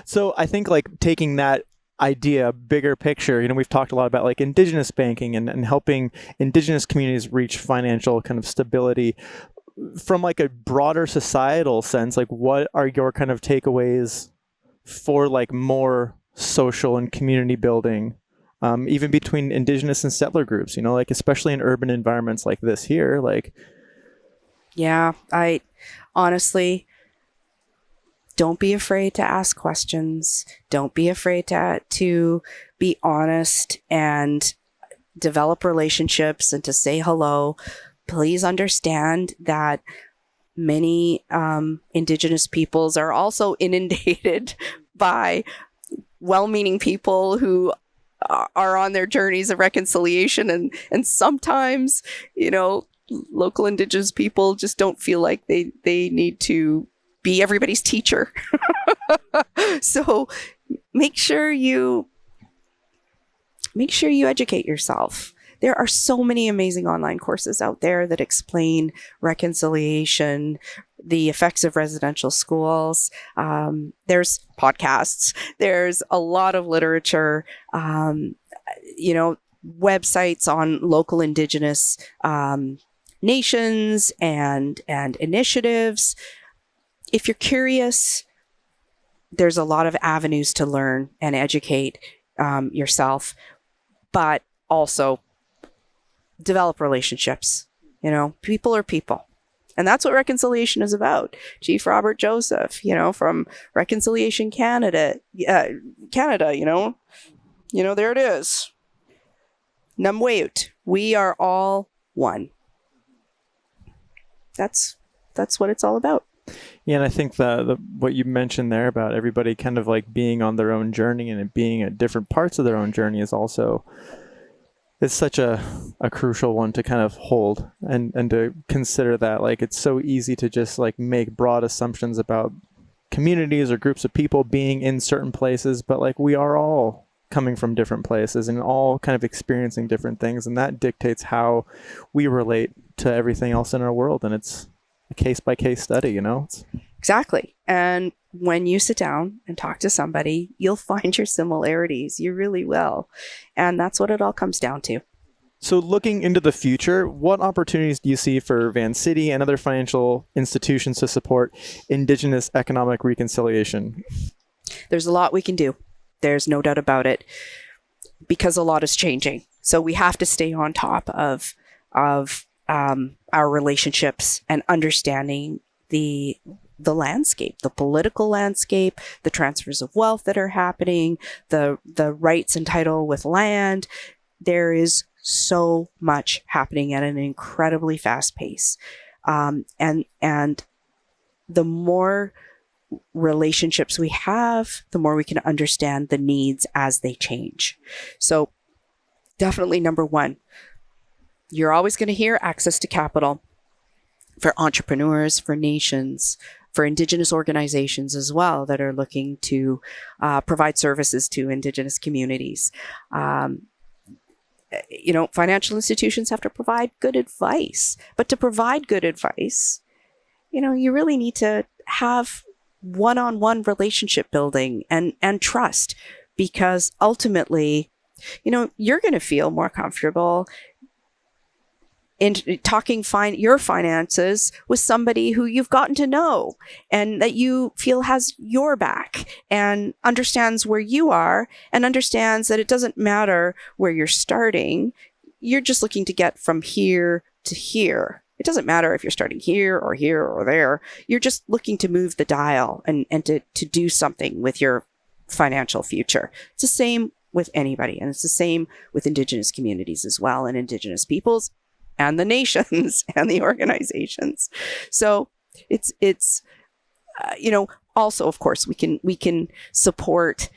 So I think like taking that idea, bigger picture, we've talked a lot about like Indigenous banking and helping Indigenous communities reach financial kind of stability. From like a broader societal sense, like what are your kind of takeaways for like more social and community building, even between Indigenous and settler groups, like especially in urban environments like this here, like. Yeah, I honestly, don't be afraid to ask questions. Don't be afraid to be honest and develop relationships and to say hello. Please understand that many Indigenous peoples are also inundated by well-meaning people who are on their journeys of reconciliation. And sometimes, local Indigenous people just don't feel like they need to be everybody's teacher. So make sure you educate yourself. There are so many amazing online courses out there that explain reconciliation, the effects of residential schools. There's podcasts. There's a lot of literature, websites on local Indigenous nations and initiatives. If you're curious, there's a lot of avenues to learn and educate yourself, but also develop relationships. People are people. And that's what reconciliation is about. Chief Robert Joseph, from Reconciliation Canada, there it is. Namwayut. We are all one. That's what it's all about. Yeah, and I think the what you mentioned there about everybody kind of like being on their own journey and it being at different parts of their own journey is also, it's such a crucial one to kind of hold and to consider that, like, it's so easy to just like make broad assumptions about communities or groups of people being in certain places, but like we are all coming from different places and all kind of experiencing different things, and that dictates how we relate to everything else in our world. And it's a case-by-case study, Exactly. And when you sit down and talk to somebody, you'll find your similarities. You really will. And that's what it all comes down to. So looking into the future, what opportunities do you see for Vancity and other financial institutions to support Indigenous economic reconciliation? There's a lot we can do. There's no doubt about it, because a lot is changing. So we have to stay on top of our relationships and understanding the landscape, the political landscape, the transfers of wealth that are happening, the rights and title with land. There is so much happening at an incredibly fast pace. And the more relationships we have, the more we can understand the needs as they change. So definitely number one, you're always going to hear access to capital for entrepreneurs, for nations, for Indigenous organizations as well that are looking to provide services to Indigenous communities. Financial institutions have to provide good advice, but to provide good advice, you really need to have one-on-one relationship building and trust, because ultimately, you're going to feel more comfortable in talking your finances with somebody who you've gotten to know and that you feel has your back and understands where you are and understands that it doesn't matter where you're starting. You're just looking to get from here to here. It doesn't matter if you're starting here or there. You're just looking to move the dial and to do something with your financial future. It's the same with anybody, and it's the same with Indigenous communities as well, and Indigenous peoples, and the nations and the organizations. So it's also, of course, we can support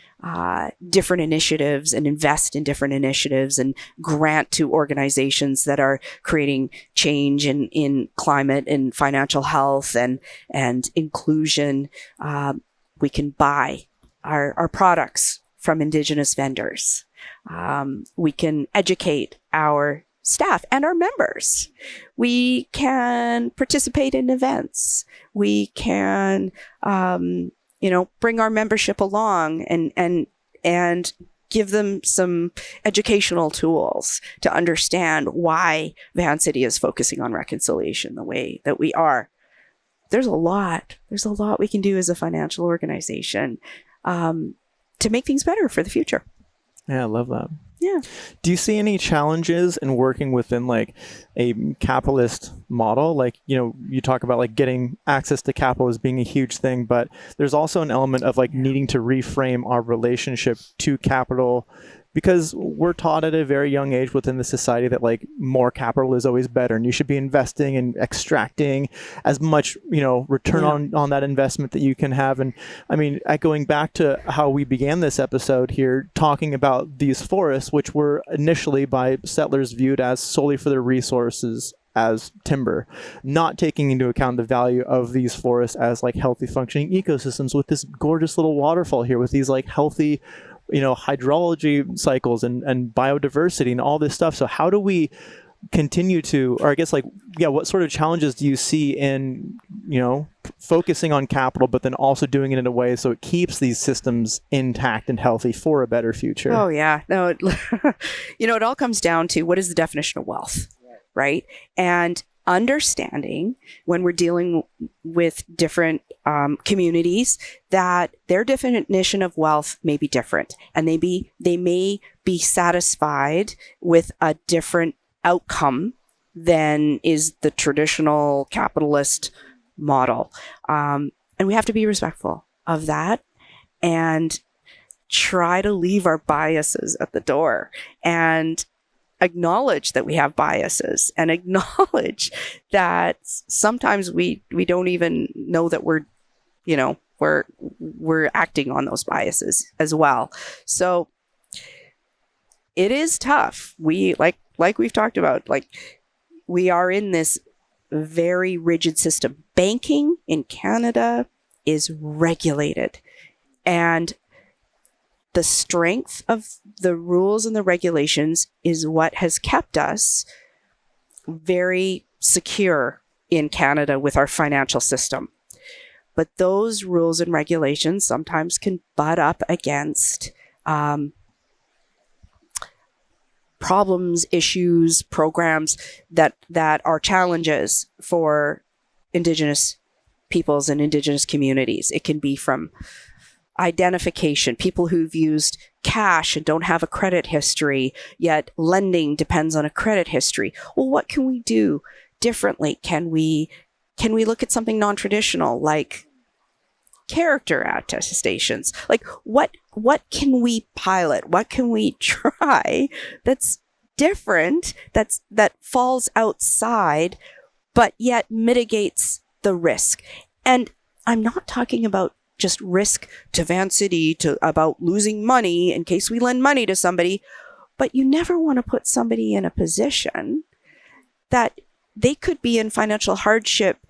different initiatives and invest in different initiatives and grant to organizations that are creating change in climate and financial health and inclusion. We can buy our products from Indigenous vendors. We can educate our staff and our members. We can participate in events. We can, bring our membership along and give them some educational tools to understand why Vancity is focusing on reconciliation the way that we are. There's a lot we can do as a financial organization to make things better for the future. Yeah, I love that. Yeah. Do you see any challenges in working within like a capitalist model? Like, you talk about like getting access to capital as being a huge thing, but there's also an element of like needing to reframe our relationship to capital, because we're taught at a very young age within the society that like more capital is always better, and you should be investing and extracting as much, return on that investment that you can have. And I mean, going back to how we began this episode here, talking about these forests, which were initially by settlers viewed as solely for their resources as timber, not taking into account the value of these forests as like healthy functioning ecosystems with this gorgeous little waterfall here with these like healthy hydrology cycles and biodiversity and all this stuff. So how do we continue to, or I guess what sort of challenges do you see in, focusing on capital, but then also doing it in a way so it keeps these systems intact and healthy for a better future? Oh yeah. No, it all comes down to what is the definition of wealth, right? And understanding when we're dealing with different communities that their definition of wealth may be different, and they may be satisfied with a different outcome than is the traditional capitalist model. And we have to be respectful of that and try to leave our biases at the door and acknowledge that we have biases and acknowledge that sometimes we don't even know that we're acting on those biases as well. So it is tough. We like we've talked about, we are in this very rigid system. Banking in Canada is regulated, and the strength of the rules and the regulations is what has kept us very secure in Canada with our financial system. But those rules and regulations sometimes can butt up against problems, issues, programs that are challenges for Indigenous peoples and Indigenous communities. It can be from identification, people who've used cash and don't have a credit history, yet lending depends on a credit history. Well, what can we do differently? Can we look at something non-traditional like character attestations? Like what can we pilot? What can we try that's different, that falls outside, but yet mitigates the risk? And I'm not talking about just risk to Vancity, about losing money in case we lend money to somebody, but you never want to put somebody in a position that they could be in financial hardship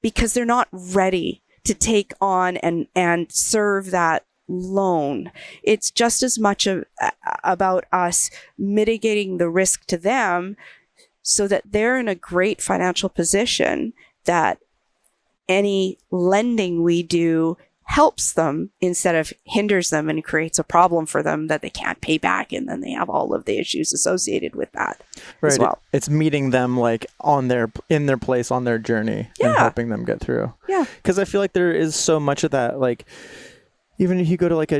because they're not ready to take on and serve that loan. It's just as much about us mitigating the risk to them so that they're in a great financial position that any lending we do helps them instead of hinders them and creates a problem for them that they can't pay back, and then they have all of the issues associated with that as well. It's meeting them in their place on their journey and helping them get through. Yeah. Because I feel like there is so much of that, even if you go to like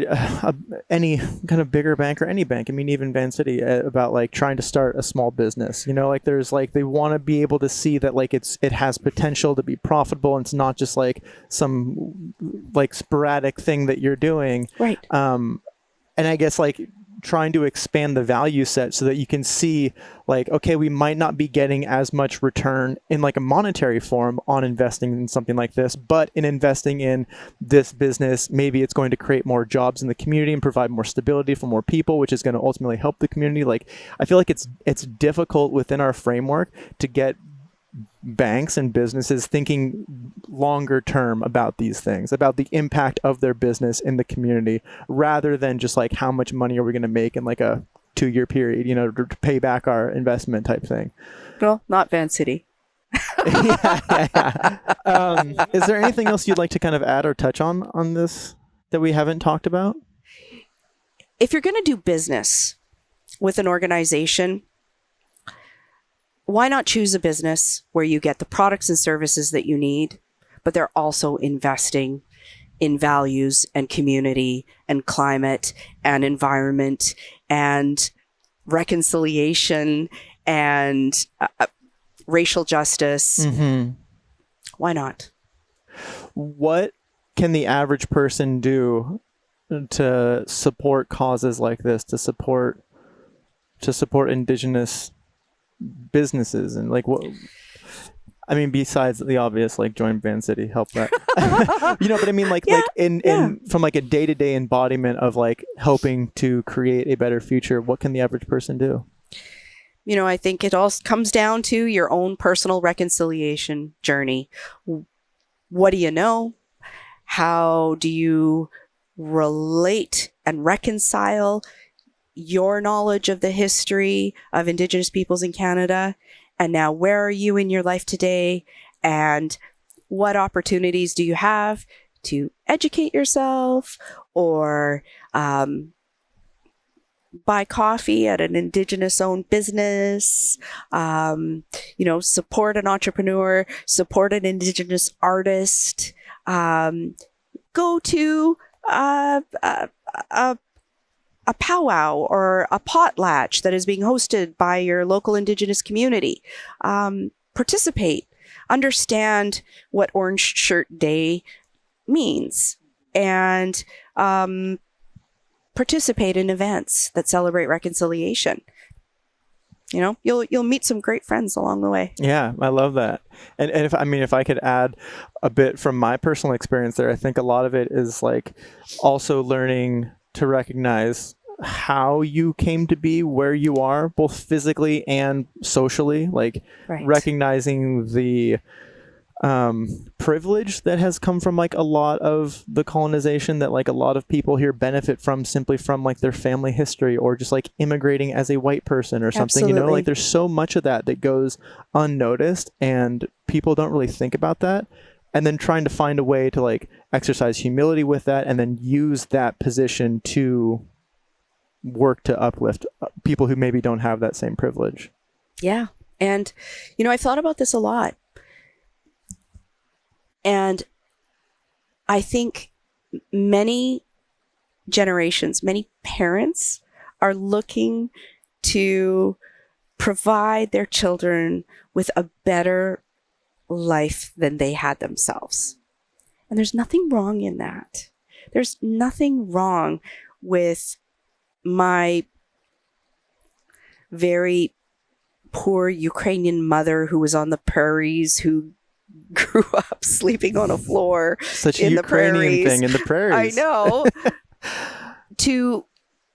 any kind of bigger bank or any bank, I mean, even Vancity, about like trying to start a small business, like there's like, they want to be able to see that like it has potential to be profitable, and it's not just like some like sporadic thing that you're doing. Right. And I guess like trying to expand the value set so that you can see like, okay, we might not be getting as much return in like a monetary form on investing in something like this, but in investing in this business, maybe it's going to create more jobs in the community and provide more stability for more people, which is going to ultimately help the community. Like, I feel like it's difficult within our framework to get banks and businesses thinking longer term about these things, about the impact of their business in the community, rather than just like, how much money are we going to make in like a 2-year period, to pay back our investment type thing. Well, not Vancity. Yeah. Is there anything else you'd like to kind of add or touch on this that we haven't talked about? If you're going to do business with an organization, why not choose a business where you get the products and services that you need, but they're also investing in values and community and climate and environment and reconciliation and racial justice? Mm-hmm. Why not? What can the average person do to support causes like this, to support Indigenous businesses, and like, what, I mean, besides the obvious, like join Vancity, help that, but I mean, like, like in from like a day-to-day embodiment of like helping to create a better future, what can the average person do? I think it all comes down to your own personal reconciliation journey. What do you know? How do you relate and reconcile your knowledge of the history of Indigenous peoples in Canada? And now, where are you in your life today? And what opportunities do you have to educate yourself, or buy coffee at an Indigenous-owned business, support an entrepreneur, support an Indigenous artist, go to a powwow or a potlatch that is being hosted by your local Indigenous community. Participate, understand what Orange Shirt Day means, and participate in events that celebrate reconciliation. You'll meet some great friends along the way. Yeah, I love that. And if I could add a bit from my personal experience there, I think a lot of it is like also learning to recognize how you came to be where you are, both physically and socially, like recognizing the privilege that has come from like a lot of the colonization that like a lot of people here benefit from, simply from like their family history, or just like immigrating as a white person or something. Absolutely. Like there's so much of that goes unnoticed, and people don't really think about that. And then trying to find a way to like exercise humility with that, and then use that position to work to uplift people who maybe don't have that same privilege. Yeah. And, I've thought about this a lot. And I think many generations, many parents are looking to provide their children with a better life than they had themselves. And there's nothing wrong in that. There's nothing wrong with my very poor Ukrainian mother who was on the prairies, who grew up sleeping on a floor Such in a the Ukrainian prairies. thing in the prairies. I know. To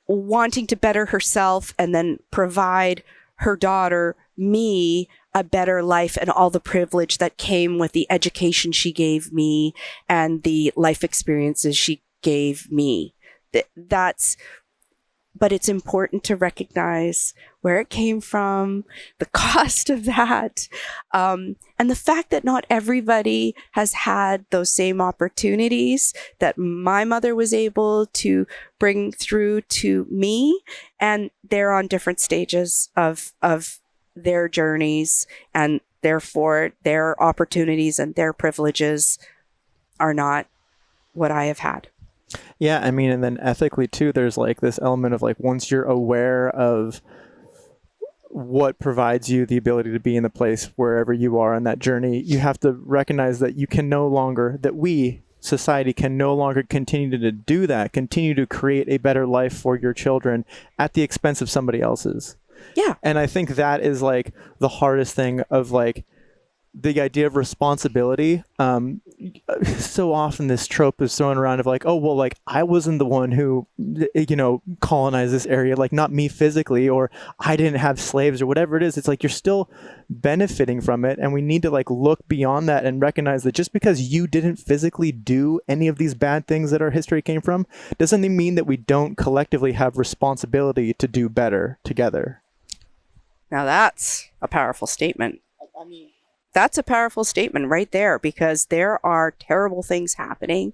wanting to better herself and then provide her daughter, me, a better life and all the privilege that came with the education she gave me and the life experiences she gave me. But it's important to recognize where it came from, the cost of that, and the fact that not everybody has had those same opportunities that my mother was able to bring through to me, and they're on different stages of their journeys, and therefore their opportunities and their privileges are not what I have had. Yeah, I mean, and then ethically too, there's like this element of like once you're aware of what provides you the ability to be in the place wherever you are on that journey, you have to recognize that you can no longer, that we, society, can no longer continue to do that, continue to create a better life for your children at the expense of somebody else's. Yeah. And I think that is like the hardest thing of like the idea of responsibility. So often this trope is thrown around of like, oh, well, like I wasn't the one who, colonized this area, like not me physically, or I didn't have slaves or whatever it is. It's like you're still benefiting from it. And we need to like look beyond that and recognize that just because you didn't physically do any of these bad things that our history came from, doesn't mean that we don't collectively have responsibility to do better together. Now that's a powerful statement. That's a powerful statement right there, because there are terrible things happening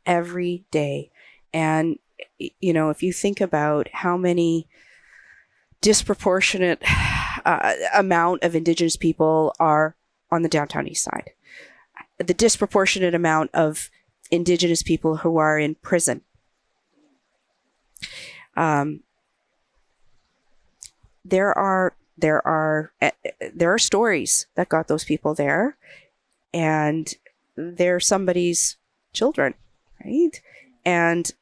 every day. And, if you think about how many disproportionate amount of Indigenous people are on the downtown east side, the disproportionate amount of Indigenous people who are in prison, there are stories that got those people there, and they're somebody's children, right? And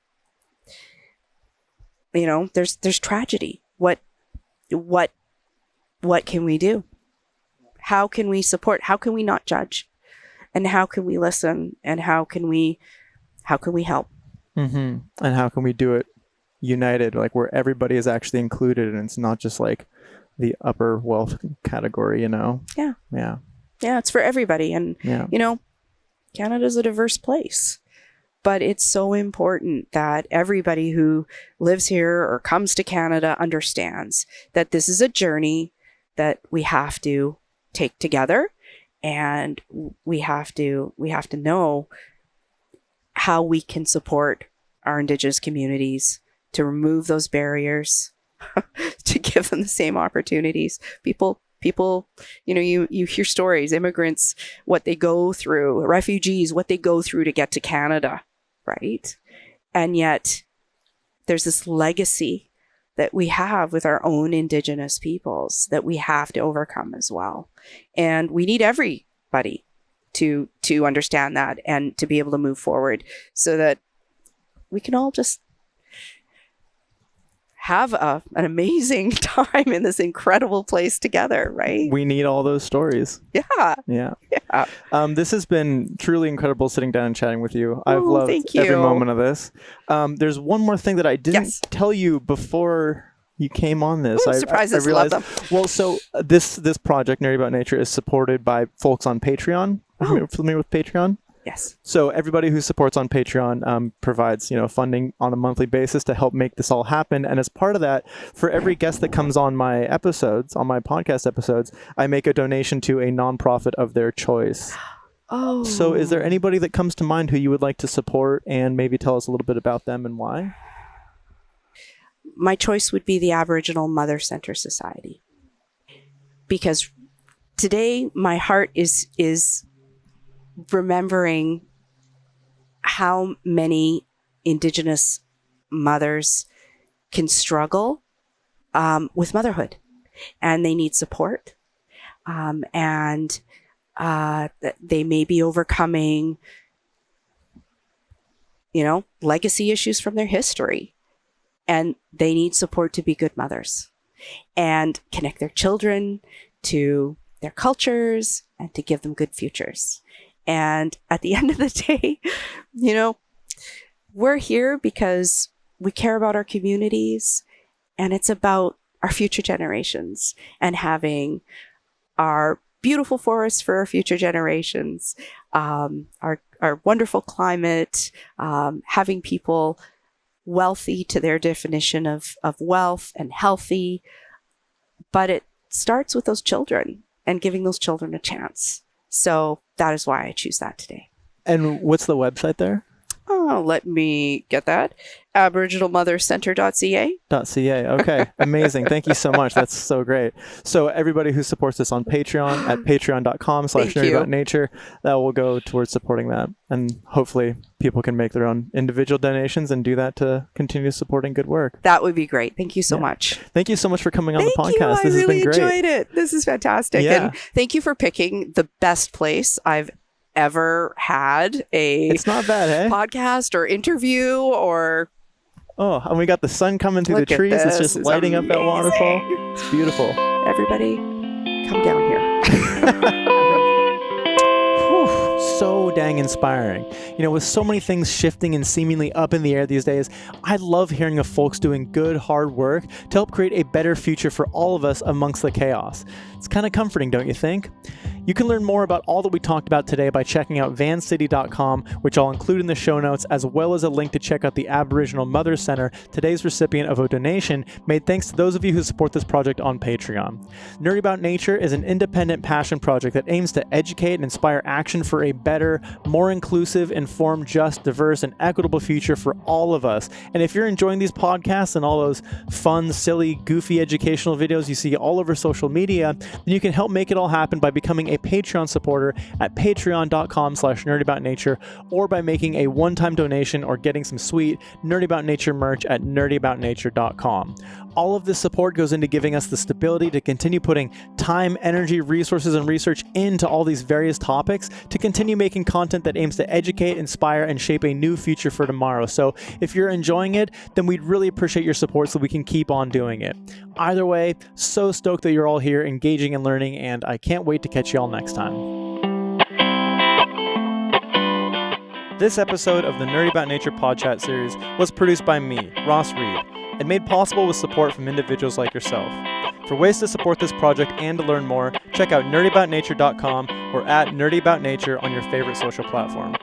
there's tragedy. What can we do? How can we support? How can we not judge? And how can we listen? And how can we help? Mm-hmm. And how can we do it united, like where everybody is actually included, and it's not just like the upper wealth category, Yeah. Yeah. Yeah, it's for everybody. And, Yeah. Canada's a diverse place, but it's so important that everybody who lives here or comes to Canada understands that this is a journey that we have to take together, and we have to know how we can support our Indigenous communities to remove those barriers, to give them the same opportunities. People, you hear stories, immigrants, what they go through, refugees, what they go through to get to Canada, right? And yet there's this legacy that we have with our own Indigenous peoples that we have to overcome as well. And we need everybody to understand that and to be able to move forward so that we can all just have an amazing time in this incredible place together, right? We need all those stories. Yeah. Yeah. Yeah. This has been truly incredible sitting down and chatting with you. I've loved every moment of this. There's one more thing that I didn't tell you before you came on this. Surprises, I realized, love them. Well, so this project, Nerdy About Nature, is supported by folks on Patreon. Are you familiar with Patreon? Yes. So everybody who supports on Patreon provides, funding on a monthly basis to help make this all happen. And as part of that, for every guest that comes on my episodes, on my podcast episodes, I make a donation to a nonprofit of their choice. Oh. So is there anybody that comes to mind who you would like to support, and maybe tell us a little bit about them and why? My choice would be the Aboriginal Mother Centre Society. Because today my heart is remembering how many Indigenous mothers can struggle with motherhood, and they need support, and they may be overcoming, legacy issues from their history, and they need support to be good mothers and connect their children to their cultures and to give them good futures. And at the end of the day, we're here because we care about our communities, and it's about our future generations and having our beautiful forests for our future generations, our wonderful climate, having people wealthy to their definition of wealth and healthy. But it starts with those children and giving those children a chance. So that is why I choose that today. And what's the website there? Oh, let me get that. aboriginalmothercenter.ca. .ca. Okay, amazing. Thank you so much. That's so great. So everybody who supports us on Patreon at patreon.com/nerdyaboutnature, that will go towards supporting that. And hopefully people can make their own individual donations and do that to continue supporting good work. That would be great. Thank you so much. Thank you so much for coming on the podcast. I This really has been great. enjoyed it. This is fantastic. Yeah. And thank you for picking the best place I've ever had It's not bad, eh? podcast or interview or... Oh, and we got the sun coming through Look the at trees. It's this. just It's lighting up that amazing. waterfall. It's beautiful. Everybody, come down here. So dang inspiring. You know, with so many things shifting and seemingly up in the air these days, I love hearing of folks doing good, hard work to help create a better future for all of us amongst the chaos. It's kind of comforting, don't you think? You can learn more about all that we talked about today by checking out vancity.com, which I'll include in the show notes, as well as a link to check out the Aboriginal Mothers Center, today's recipient of a donation made thanks to those of you who support this project on Patreon. Nerdy About Nature is an independent passion project that aims to educate and inspire action for a better, more inclusive, informed, just, diverse, and equitable future for all of us. And if you're enjoying these podcasts and all those fun, silly, goofy educational videos you see all over social media, then you can help make it all happen by becoming a Patreon supporter at patreon.com/nerdyaboutnature, or by making a one-time donation or getting some sweet Nerdy About Nature merch at nerdyaboutnature.com. All of this support goes into giving us the stability to continue putting time, energy, resources, and research into all these various topics to continue making content that aims to educate, inspire, and shape a new future for tomorrow. So if you're enjoying it, then we'd really appreciate your support so we can keep on doing it. Either way, so stoked that you're all here engaging and learning, and I can't wait to catch you all next time. This episode of the Nerdy About Nature Podchat series was produced by me, Ross Reed, and made possible with support from individuals like yourself. For ways to support this project and to learn more, check out nerdyaboutnature.com or at nerdyaboutnature on your favorite social platform.